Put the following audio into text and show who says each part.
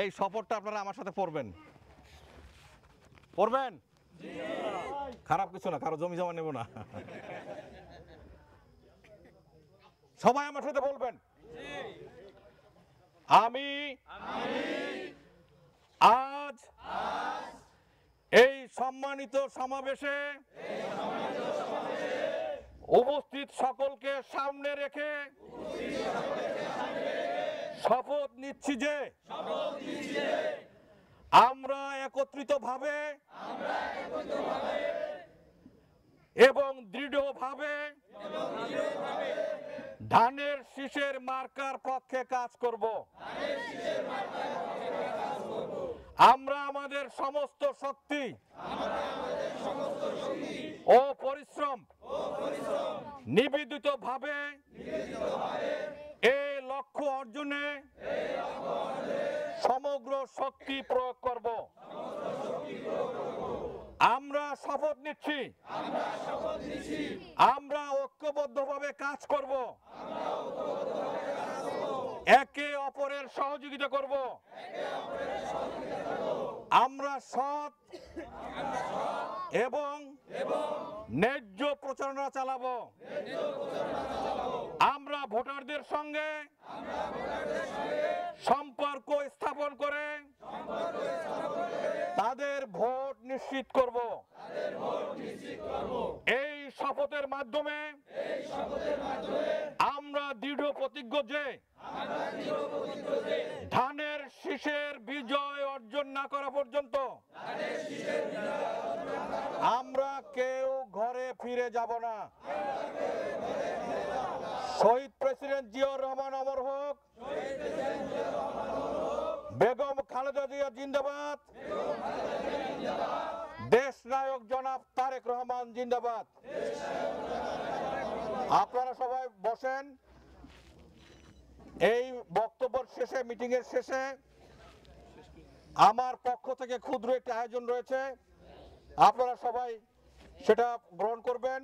Speaker 1: এই শপথটা আপনারা আমার সাথে পড়বেন। পড়বেন? খারাপ কিছু না, কারো জমি জমা নেব না। সবাই আমার সাথে বলবেন, আমি আজ এই সম্মানিত সমাবেশে উপস্থিত সকলকে সামনে রেখে শপথ নিচ্ছি যে আমরা একত্রিতভাবে এবং দৃঢ়ভাবে ধানের শীষের মার্কার পক্ষে কাজ করব। আমরা আমাদের সমস্ত শক্তি ও পরিশ্রম নিবেদিতভাবে এই লক্ষ্য অর্জনে সমগ্র শক্তি প্রয়োগ করব। আমরা শপথ নিচ্ছি আমরা ঐক্যবদ্ধভাবে কাজ করব, একে অপরের সহযোগিতা করব। আমরা সৎ এবং ন্যায্য প্রচারণা চালাবো। আমরা ভোটারদের সঙ্গে সম্পর্ক স্থাপন করে তাদের ভোট নিশ্চিত করব। এই শপথের মাধ্যমে আমরা দৃঢ় প্রতিজ্ঞ যে ধানের শীষের বিজয় অর্জন না করা পর্যন্ত আমরা কেউ ঘরে ফিরে যাব না। শহীদ প্রেসিডেন্ট জিয়াউর রহমান অমর হোক, বেগম খালেদা জিয়া জিন্দাবাদ, দেশ নায়ক জনাব তারেক রহমান জিন্দাবাদ। আপনারা সবাই বসেন। এই বক্তব্যের শেষে, মিটিং এর শেষে আমার পক্ষ থেকে ক্ষুদ্র একটি আয়োজন রয়েছে, আপনারা সবাই সেটা গ্রহণ করবেন।